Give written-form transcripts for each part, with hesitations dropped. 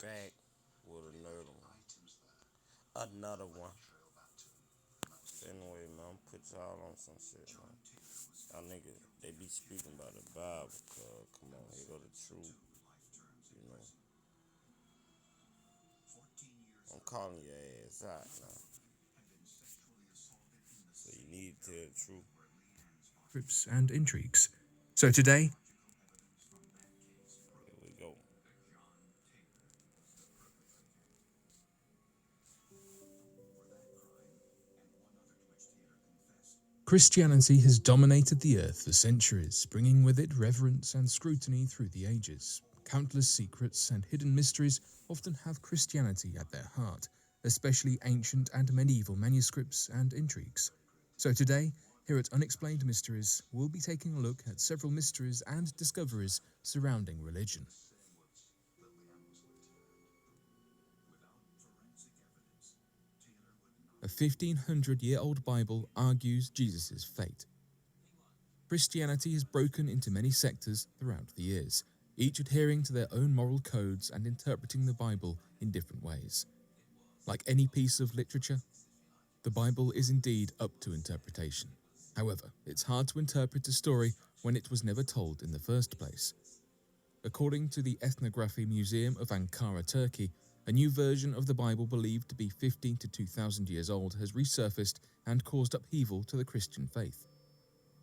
back with another one. Another one. Anyway, man, I'm put y'all on some shit, man. Y'all niggas, they be speaking about the Bible, cuz, come on, here go the truth, you know. I'm calling your ass out now. So you need to tell the truth. Scripts and intrigues. So today, Here we go. Christianity has dominated the earth for centuries, bringing with it reverence and scrutiny through the ages. Countless secrets and hidden mysteries often have Christianity at their heart, especially ancient and medieval manuscripts and intrigues. So today, here at Unexplained Mysteries, we'll be taking a look at several mysteries and discoveries surrounding religion. A 1500-year-old Bible argues Jesus' fate. Christianity has broken into many sectors throughout the years, each adhering to their own moral codes and interpreting the Bible in different ways. Like any piece of literature, the Bible is indeed up to interpretation. However, it's hard to interpret a story when it was never told in the first place. According to the Ethnography Museum of Ankara, Turkey, a new version of the Bible believed to be 15 to 2,000 years old has resurfaced and caused upheaval to the Christian faith.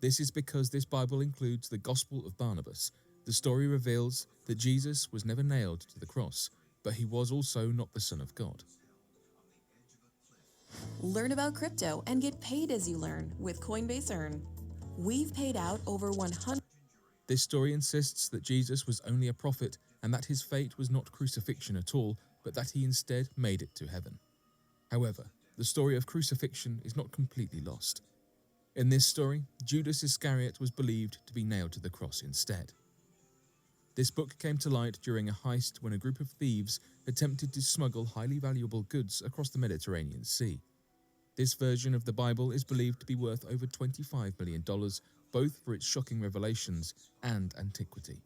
This is because this Bible includes the Gospel of Barnabas. The story reveals that Jesus was never nailed to the cross, but he was also not the Son of God. Learn about crypto and get paid as you learn with Coinbase Earn. We've paid out over 100. This story insists that Jesus was only a prophet and that his fate was not crucifixion at all, but that he instead made it to heaven. However, the story of crucifixion is not completely lost. In this story, Judas Iscariot was believed to be nailed to the cross instead. This book came to light during a heist when a group of thieves attempted to smuggle highly valuable goods across the Mediterranean Sea. This version of the Bible is believed to be worth over $25 million, both for its shocking revelations and antiquity.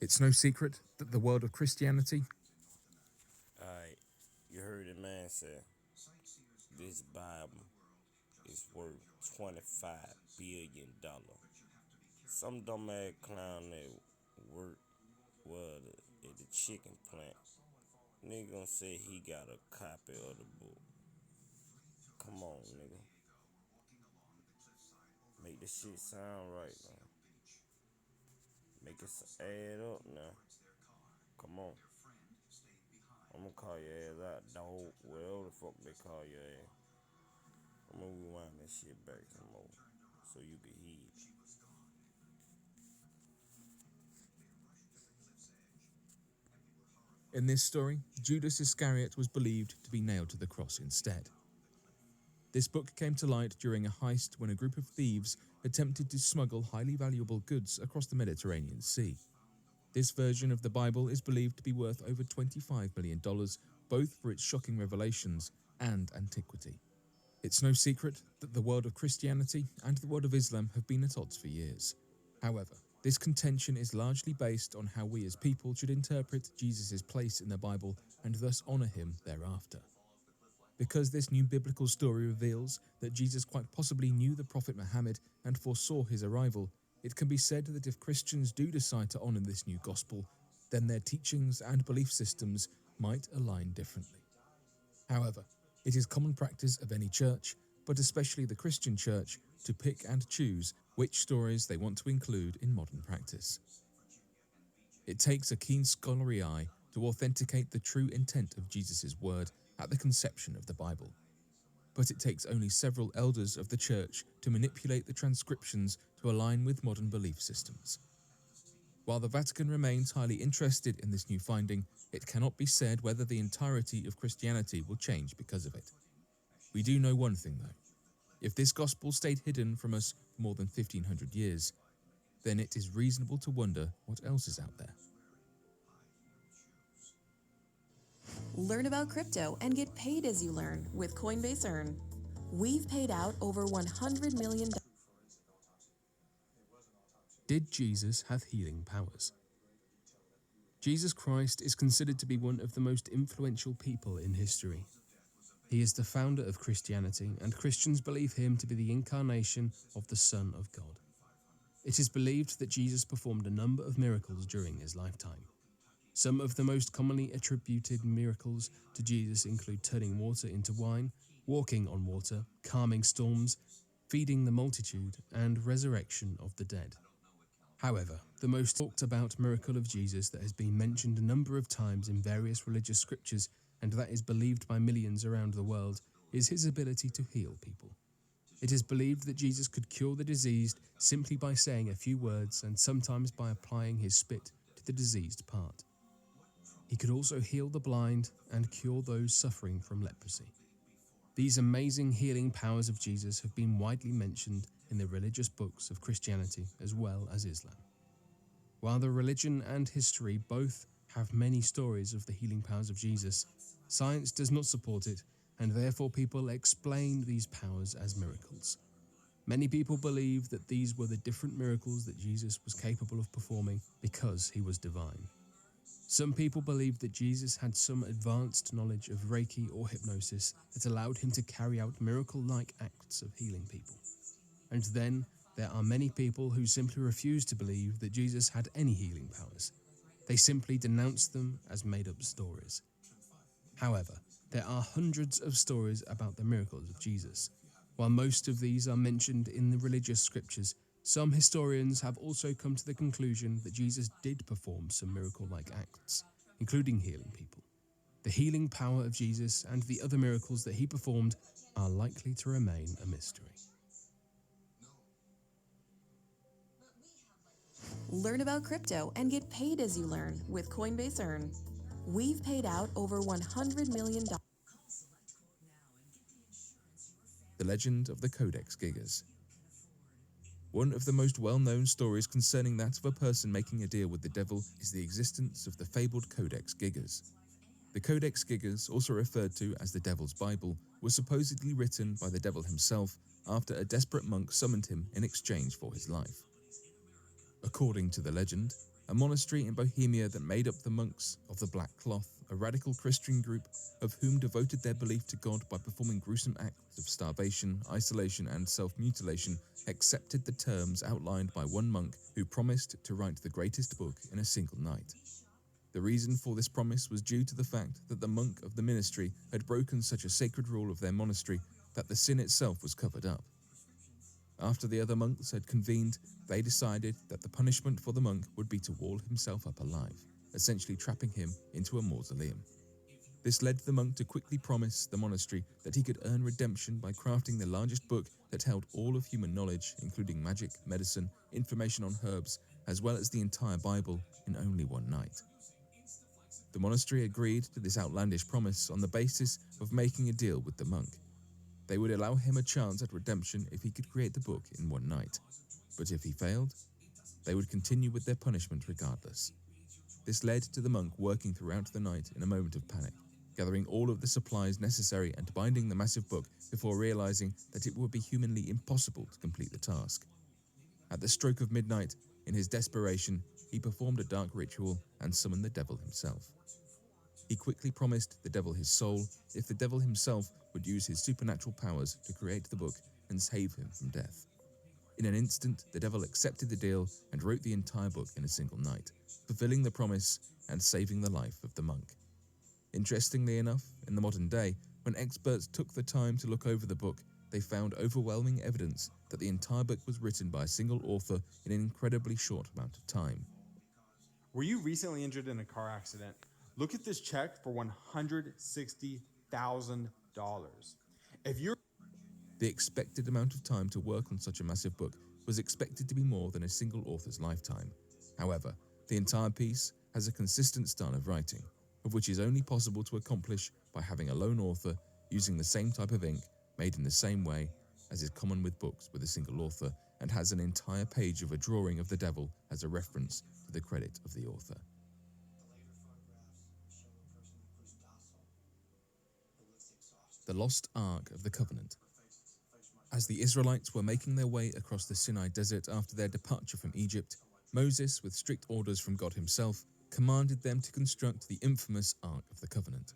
It's no secret that the world of Christianity Alright, you heard the man say, this Bible is worth $25 billion. Some dumbass clown that work at the chicken plant, nigga gonna say he got a copy of the book. Come on, nigga. Make this shit sound right now. Make it add up now. Come on. I'm gonna call your ass out, dog. Whatever the fuck they call your ass. I'm gonna rewind that shit back some more so you can hear it. In this story, Judas Iscariot was believed to be nailed to the cross instead. This book came to light during a heist when a group of thieves attempted to smuggle highly valuable goods across the Mediterranean Sea. This version of the Bible is believed to be worth over $25 million, both for its shocking revelations and antiquity. It's no secret that the world of Christianity and the world of Islam have been at odds for years. However, this contention is largely based on how we as people should interpret Jesus' place in the Bible and thus honor him thereafter. Because this new biblical story reveals that Jesus quite possibly knew the Prophet Muhammad and foresaw his arrival, it can be said that if Christians do decide to honor this new gospel, then their teachings and belief systems might align differently. However, it is common practice of any church, but especially the Christian church, to pick and choose which stories they want to include in modern practice. It takes a keen scholarly eye to authenticate the true intent of Jesus' word at the conception of the Bible. But it takes only several elders of the church to manipulate the transcriptions to align with modern belief systems. While the Vatican remains highly interested in this new finding, it cannot be said whether the entirety of Christianity will change because of it. We do know one thing though. If this gospel stayed hidden from us for more than 1500 years, then it is reasonable to wonder what else is out there. Learn about crypto and get paid as you learn with Coinbase Earn. We've paid out over $100 million. Did Jesus have healing powers? Jesus Christ is considered to be one of the most influential people in history. He is the founder of Christianity, and Christians believe him to be the incarnation of the Son of God. It is believed that Jesus performed a number of miracles during his lifetime. Some of the most commonly attributed miracles to Jesus include turning water into wine, walking on water, calming storms, feeding the multitude, and resurrection of the dead. However, the most talked about miracle of Jesus that has been mentioned a number of times in various religious scriptures and that is believed by millions around the world is his ability to heal people. It is believed that Jesus could cure the diseased simply by saying a few words and sometimes by applying his spit to the diseased part. He could also heal the blind and cure those suffering from leprosy. These amazing healing powers of Jesus have been widely mentioned in the religious books of Christianity as well as Islam. While the religion and history both have many stories of the healing powers of Jesus, science does not support it, and therefore people explain these powers as miracles. Many people believe that these were the different miracles that Jesus was capable of performing because he was divine. Some people believe that Jesus had some advanced knowledge of Reiki or hypnosis that allowed him to carry out miracle-like acts of healing people. And then there are many people who simply refuse to believe that Jesus had any healing powers. They simply denounce them as made-up stories. However, there are hundreds of stories about the miracles of Jesus. While most of these are mentioned in the religious scriptures, some historians have also come to the conclusion that Jesus did perform some miracle-like acts, including healing people. The healing power of Jesus and the other miracles that he performed are likely to remain a mystery. Learn about crypto and get paid as you learn with Coinbase Earn. We've paid out over $100 million. The legend of the Codex Gigas. One of the most well-known stories concerning that of a person making a deal with the devil is the existence of the fabled Codex Gigas. The Codex Gigas, also referred to as the Devil's Bible, was supposedly written by the devil himself after a desperate monk summoned him in exchange for his life. According to the legend, a monastery in Bohemia that made up the monks of the Black Cloth, a radical Christian group of whom devoted their belief to God by performing gruesome acts of starvation, isolation, and self-mutilation, accepted the terms outlined by one monk who promised to write the greatest book in a single night. The reason for this promise was due to the fact that the monk of the ministry had broken such a sacred rule of their monastery that the sin itself was covered up. After the other monks had convened, they decided that the punishment for the monk would be to wall himself up alive, essentially trapping him into a mausoleum. This led the monk to quickly promise the monastery that he could earn redemption by crafting the largest book that held all of human knowledge, including magic, medicine, information on herbs, as well as the entire Bible, in only one night. The monastery agreed to this outlandish promise on the basis of making a deal with the monk. They would allow him a chance at redemption if he could create the book in one night, but if he failed, they would continue with their punishment regardless. This led to the monk working throughout the night in a moment of panic, gathering all of the supplies necessary and binding the massive book before realizing that it would be humanly impossible to complete the task. At the stroke of midnight, in his desperation, he performed a dark ritual and summoned the devil himself. He quickly promised the devil his soul if the devil himself would use his supernatural powers to create the book and save him from death. In an instant, the devil accepted the deal and wrote the entire book in a single night, fulfilling the promise and saving the life of the monk. Interestingly enough, in the modern day, when experts took the time to look over the book, they found overwhelming evidence that the entire book was written by a single author in an incredibly short amount of time. Were you recently injured in a car accident? Look at this check for $160,000. If you're The expected amount of time to work on such a massive book was expected to be more than a single author's lifetime. However, the entire piece has a consistent style of writing, of which is only possible to accomplish by having a lone author using the same type of ink made in the same way as is common with books with a single author, and has an entire page of a drawing of the devil as a reference to the credit of the author. The Lost Ark of the Covenant. As the Israelites were making their way across the Sinai desert after their departure from Egypt, Moses, with strict orders from God himself, commanded them to construct the infamous Ark of the Covenant.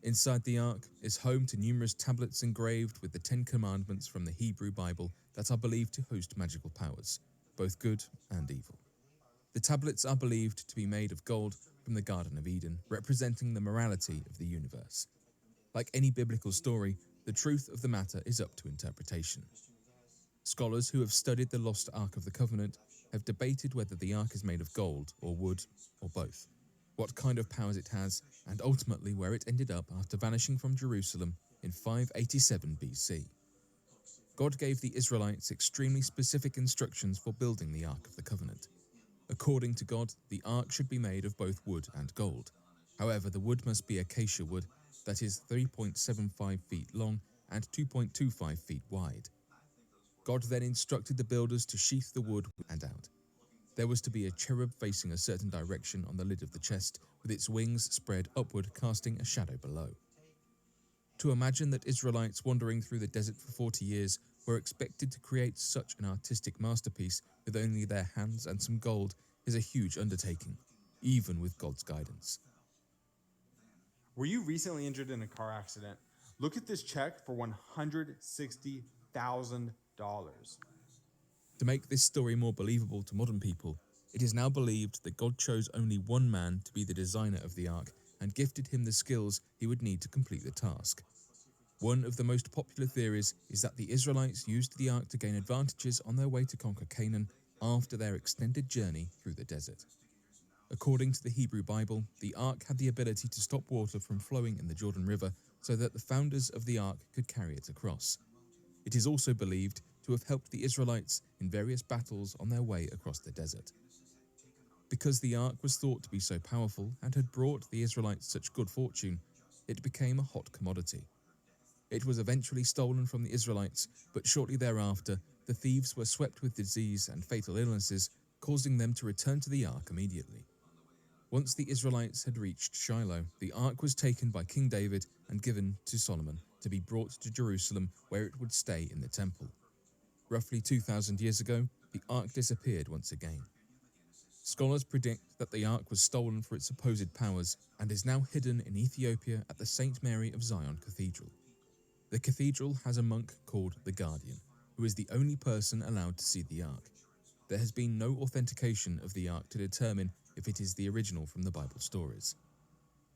Inside the Ark is home to numerous tablets engraved with the 10 Commandments from the Hebrew Bible that are believed to host magical powers, both good and evil. The tablets are believed to be made of gold from the Garden of Eden, representing the morality of the universe. Like any biblical story, the truth of the matter is up to interpretation. Scholars who have studied the lost Ark of the Covenant have debated whether the Ark is made of gold or wood or both, what kind of powers it has, and ultimately where it ended up after vanishing from Jerusalem in 587 BC. God gave the Israelites extremely specific instructions for building the Ark of the Covenant. According to God, the Ark should be made of both wood and gold. However, the wood must be acacia wood that is 3.75 feet long and 2.25 feet wide. God then instructed the builders to sheath the wood and out. There was to be a cherub facing a certain direction on the lid of the chest, with its wings spread upward, casting a shadow below. To imagine that Israelites wandering through the desert for 40 years were expected to create such an artistic masterpiece with only their hands and some gold is a huge undertaking, even with God's guidance. Were you recently injured in a car accident? Look at this check for $160,000. To make this story more believable to modern people, it is now believed that God chose only one man to be the designer of the Ark and gifted him the skills he would need to complete the task. One of the most popular theories is that the Israelites used the Ark to gain advantages on their way to conquer Canaan after their extended journey through the desert. According to the Hebrew Bible, the Ark had the ability to stop water from flowing in the Jordan River so that the founders of the Ark could carry it across. It is also believed to have helped the Israelites in various battles on their way across the desert. Because the Ark was thought to be so powerful and had brought the Israelites such good fortune, it became a hot commodity. It was eventually stolen from the Israelites, but shortly thereafter, the thieves were swept with disease and fatal illnesses, causing them to return to the Ark immediately. Once the Israelites had reached Shiloh, the Ark was taken by King David and given to Solomon to be brought to Jerusalem, where it would stay in the temple. Roughly 2,000 years ago, the Ark disappeared once again. Scholars predict that the Ark was stolen for its supposed powers and is now hidden in Ethiopia at the St. Mary of Zion Cathedral. The cathedral has a monk called the Guardian, who is the only person allowed to see the Ark. There has been no authentication of the Ark to determine if it is the original from the Bible stories.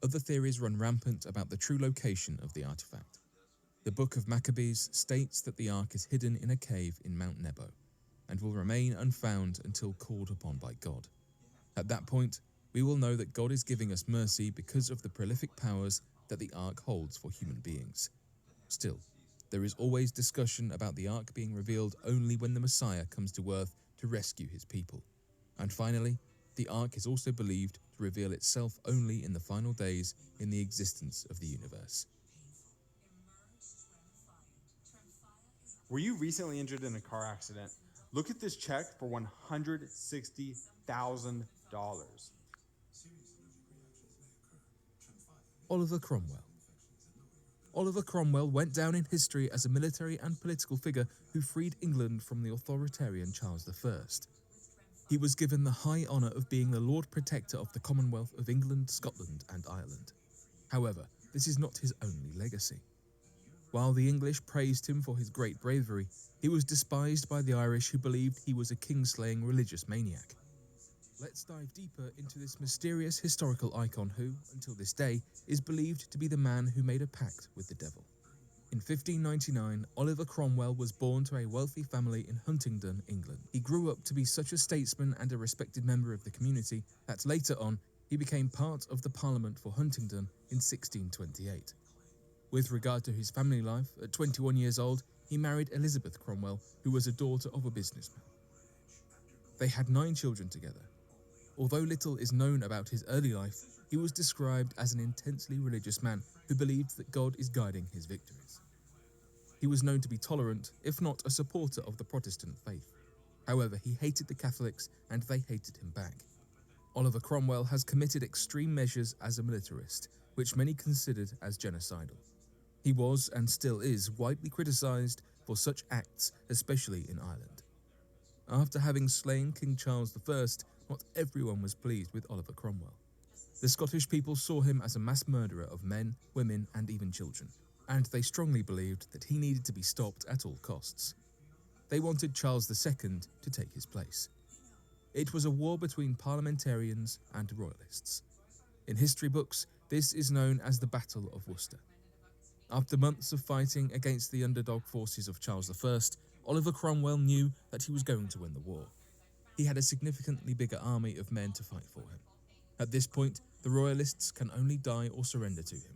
Other theories run rampant about the true location of the artifact. The Book of Maccabees states that the Ark is hidden in a cave in Mount Nebo and will remain unfound until called upon by God. At that point, we will know that God is giving us mercy because of the prolific powers that the Ark holds for human beings. Still, there is always discussion about the Ark being revealed only when the Messiah comes to earth to rescue his people. And finally, the Ark is also believed to reveal itself only in the final days in the existence of the universe. Were you recently injured in a car accident? Look at this check for $160,000. Oliver Cromwell. Oliver Cromwell went down in history as a military and political figure who freed England from the authoritarian Charles I. He was given the high honour of being the Lord Protector of the Commonwealth of England, Scotland and Ireland. However, this is not his only legacy. While the English praised him for his great bravery, he was despised by the Irish who believed he was a king-slaying religious maniac. Let's dive deeper into this mysterious historical icon who, until this day, is believed to be the man who made a pact with the devil. In 1599, Oliver Cromwell was born to a wealthy family in Huntingdon, England. He grew up to be such a statesman and a respected member of the community that later on, he became part of the Parliament for Huntingdon in 1628. With regard to his family life, at 21 years old, he married Elizabeth Cromwell, who was a daughter of a businessman. They had 9 children together. Although little is known about his early life, he was described as an intensely religious man who believed that God is guiding his victories. He was known to be tolerant, if not a supporter of the Protestant faith. However, he hated the Catholics and they hated him back. Oliver Cromwell has committed extreme measures as a militarist, which many considered as genocidal. He was, and still is, widely criticised for such acts, especially in Ireland. After having slain King Charles I, not everyone was pleased with Oliver Cromwell. The Scottish people saw him as a mass murderer of men, women, and even children, and they strongly believed that he needed to be stopped at all costs. They wanted Charles II to take his place. It was a war between parliamentarians and royalists. In history books, this is known as the Battle of Worcester. After months of fighting against the underdog forces of Charles I, Oliver Cromwell knew that he was going to win the war. He had a significantly bigger army of men to fight for him. At this point, the royalists can only die or surrender to him.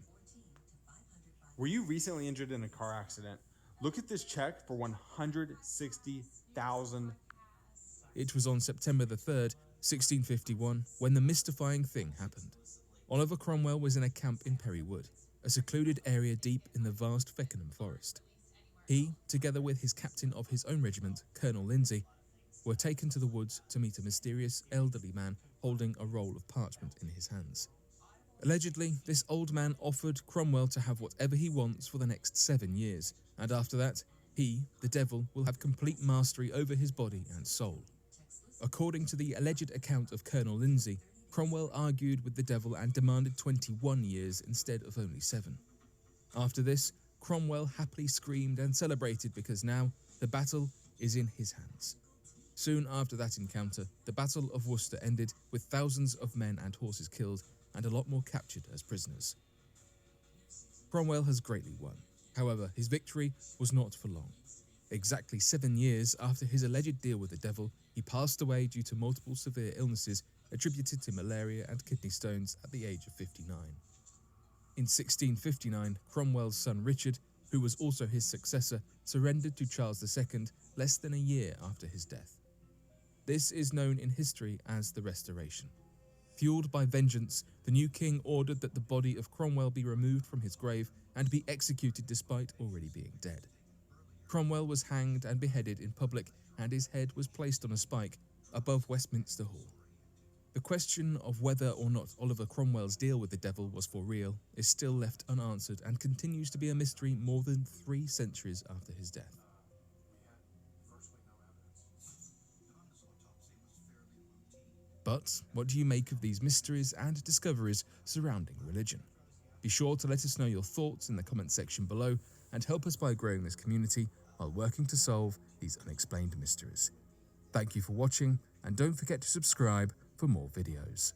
Were you recently injured in a car accident? Look at this check for $160,000. It was on September the 3rd, 1651, when the mystifying thing happened. Oliver Cromwell was in a camp in Perry Wood, a secluded area deep in the vast Feckenham forest. He, together with his captain of his own regiment, Colonel Lindsay, were taken to the woods to meet a mysterious elderly man holding a roll of parchment in his hands. Allegedly, this old man offered Cromwell to have whatever he wants for the next 7 years, and after that, he, the devil, will have complete mastery over his body and soul. According to the alleged account of Colonel Lindsay, Cromwell argued with the devil and demanded 21 years instead of only 7. After this, Cromwell happily screamed and celebrated because now the battle is in his hands. Soon after that encounter, the Battle of Worcester ended with thousands of men and horses killed and a lot more captured as prisoners. Cromwell has greatly won. However, his victory was not for long. Exactly 7 years after his alleged deal with the devil, he passed away due to multiple severe illnesses attributed to malaria and kidney stones at the age of 59. In 1659, Cromwell's son Richard, who was also his successor, surrendered to Charles II less than a year after his death. This is known in history as the Restoration. Fueled by vengeance, the new king ordered that the body of Cromwell be removed from his grave and be executed despite already being dead. Cromwell was hanged and beheaded in public, and his head was placed on a spike above Westminster Hall. The question of whether or not Oliver Cromwell's deal with the devil was for real is still left unanswered and continues to be a mystery more than 3 centuries after his death. But what do you make of these mysteries and discoveries surrounding religion? Be sure to let us know your thoughts in the comment section below and help us by growing this community while working to solve these unexplained mysteries. Thank you for watching, and don't forget to subscribe for more videos.